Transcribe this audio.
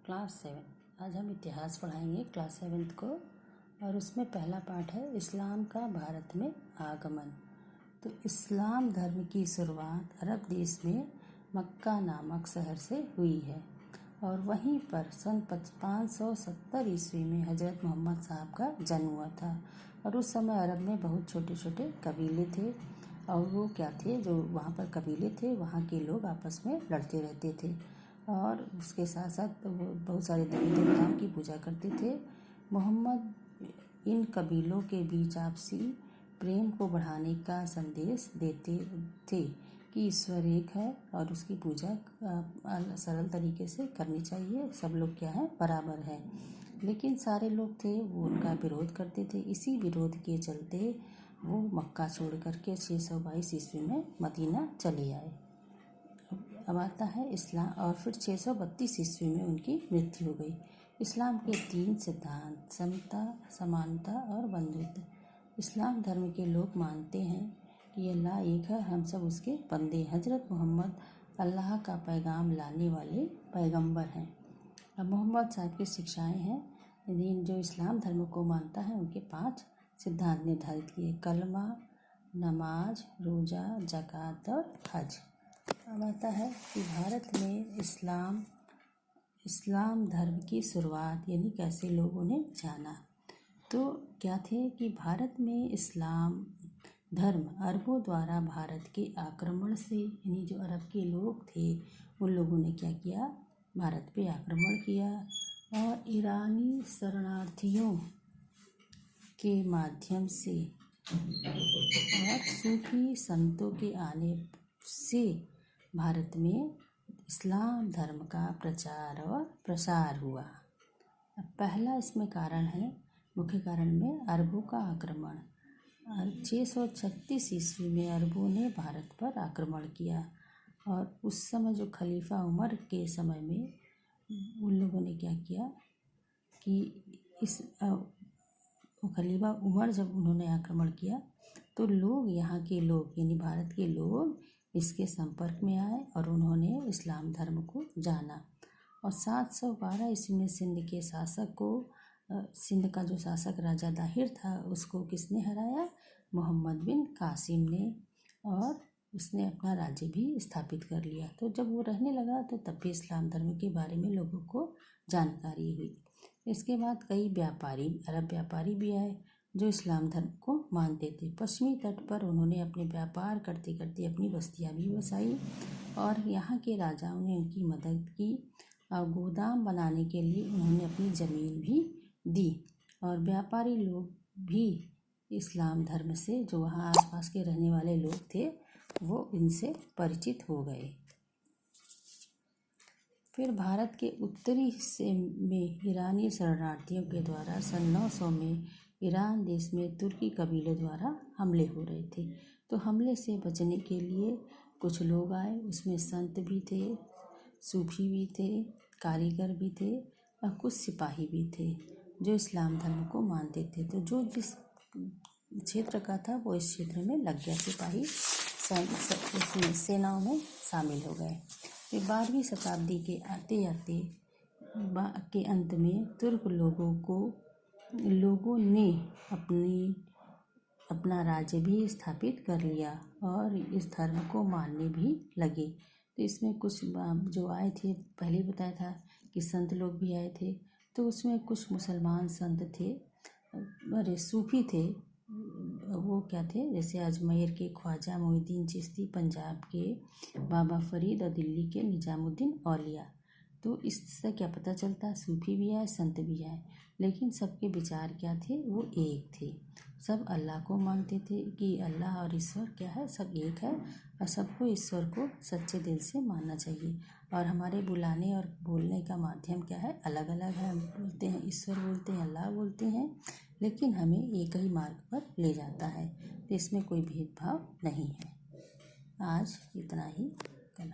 Class 7। आज हम इतिहास पढ़ाएंगे क्लास 7 को, और उसमें पहला पाठ है इस्लाम का भारत में आगमन। तो इस्लाम धर्म की शुरुआत अरब देश में मक्का नामक शहर से हुई है, और वहीं पर सन 570 ईस्वी में हज़रत मोहम्मद साहब का जन्म हुआ था। और उस समय अरब में बहुत छोटे छोटे कबीले थे, और वो क्या थे, जो वहाँ पर कबीले थे वहाँ के लोग आपस में लड़ते रहते थे, और उसके साथ साथ वो बहुत सारे देवी देवताओं की पूजा करते थे। मोहम्मद इन कबीलों के बीच आपसी प्रेम को बढ़ाने का संदेश देते थे कि ईश्वर एक है और उसकी पूजा सरल तरीके से करनी चाहिए, सब लोग क्या है, बराबर है। लेकिन सारे लोग थे वो उनका विरोध करते थे। इसी विरोध के चलते वो मक्का छोड़ करके 622 ईस्वी में मदीना चले आए। अब आता है इस्लाम, और फिर 632 ईस्वी में उनकी मृत्यु हो गई। इस्लाम के 3 सिद्धांत, समता, समानता और बंधुत्व। इस्लाम धर्म के लोग मानते हैं कि अल्लाह एक है, हम सब उसके बंदे। हज़रत मोहम्मद अल्लाह का पैगाम लाने वाले पैगंबर हैं। अब मोहम्मद साहब की शिक्षाएं हैं। जो इस्लाम धर्म को मानता है उनके 5 सिद्धांत निर्धारित किए: कलमा, नमाज, रोज़ा, ज़कात और हज। अब आता है कि भारत में इस्लाम धर्म की शुरुआत, यानी कैसे लोगों ने जाना। तो क्या थे कि भारत में इस्लाम धर्म अरबों द्वारा भारत के आक्रमण से, यानी जो अरब के लोग थे उन लोगों ने क्या किया, भारत पे आक्रमण किया, और ईरानी शरणार्थियों के माध्यम से और सूफी संतों के आने से भारत में इस्लाम धर्म का प्रचार और प्रसार हुआ। अब पहला इसमें कारण है, मुख्य कारण में अरबों का आक्रमण। 636 ईस्वी में अरबों ने भारत पर आक्रमण किया, और उस समय जो खलीफा उमर के समय में उन लोगों ने क्या किया कि खलीफा उमर जब उन्होंने आक्रमण किया तो लोग, यहाँ के लोग यानी भारत के लोग इसके संपर्क में आए और उन्होंने इस्लाम धर्म को जाना। और 712 ईस्वी में सिंध का जो शासक राजा दाहिर था उसको किसने हराया, मोहम्मद बिन कासिम ने, और उसने अपना राज्य भी स्थापित कर लिया। तो जब वो रहने लगा तो तब भी इस्लाम धर्म के बारे में लोगों को जानकारी हुई। इसके बाद कई अरब व्यापारी भी आए जो इस्लाम धर्म को मानते थे। पश्चिमी तट पर उन्होंने अपने व्यापार करते करते अपनी बस्तियां भी बसाई, और यहाँ के राजाओं ने उनकी मदद की, और गोदाम बनाने के लिए उन्होंने अपनी ज़मीन भी दी। और व्यापारी लोग भी इस्लाम धर्म से, जो वहाँ आसपास के रहने वाले लोग थे, वो इनसे परिचित हो गए। फिर भारत के उत्तरी हिस्से में ईरानी शरणार्थियों के द्वारा सन 900 में ईरान देश में तुर्की कबीलों द्वारा हमले हो रहे थे। तो हमले से बचने के लिए कुछ लोग आए, उसमें संत भी थे, सूफी भी थे, कारीगर भी थे, और कुछ सिपाही भी थे जो इस्लाम धर्म को मानते थे। तो जो जिस क्षेत्र का था वो इस क्षेत्र में लग गया, सिपाही सेनाओं में शामिल हो गए। फिर 12वीं शताब्दी के आते आते के अंत में तुर्क लोगों ने अपना राज्य भी स्थापित कर लिया और इस धर्म को मानने भी लगे। तो इसमें कुछ जो आए थे, पहले बताया था कि संत लोग भी आए थे, तो उसमें कुछ मुसलमान संत थे, सूफी थे। वो क्या थे, जैसे अजमेर के ख्वाजा मोइनुद्दीन चिश्ती, पंजाब के बाबा फरीद और दिल्ली के निजामुद्दीन औलिया। तो इससे क्या पता चलता, सूफी भी आए, संत भी आए, लेकिन सबके विचार क्या थे, वो एक थे। सब अल्लाह को मानते थे कि अल्लाह और ईश्वर क्या है, सब एक है, और सबको ईश्वर को सच्चे दिल से मानना चाहिए। और हमारे बुलाने और बोलने का माध्यम क्या है, अलग अलग है। हम बोलते हैं ईश्वर, बोलते हैं अल्लाह, बोलते हैं, लेकिन हमें एक ही मार्ग पर ले जाता है। तो इसमें कोई भेदभाव नहीं है। आज इतना ही, कल।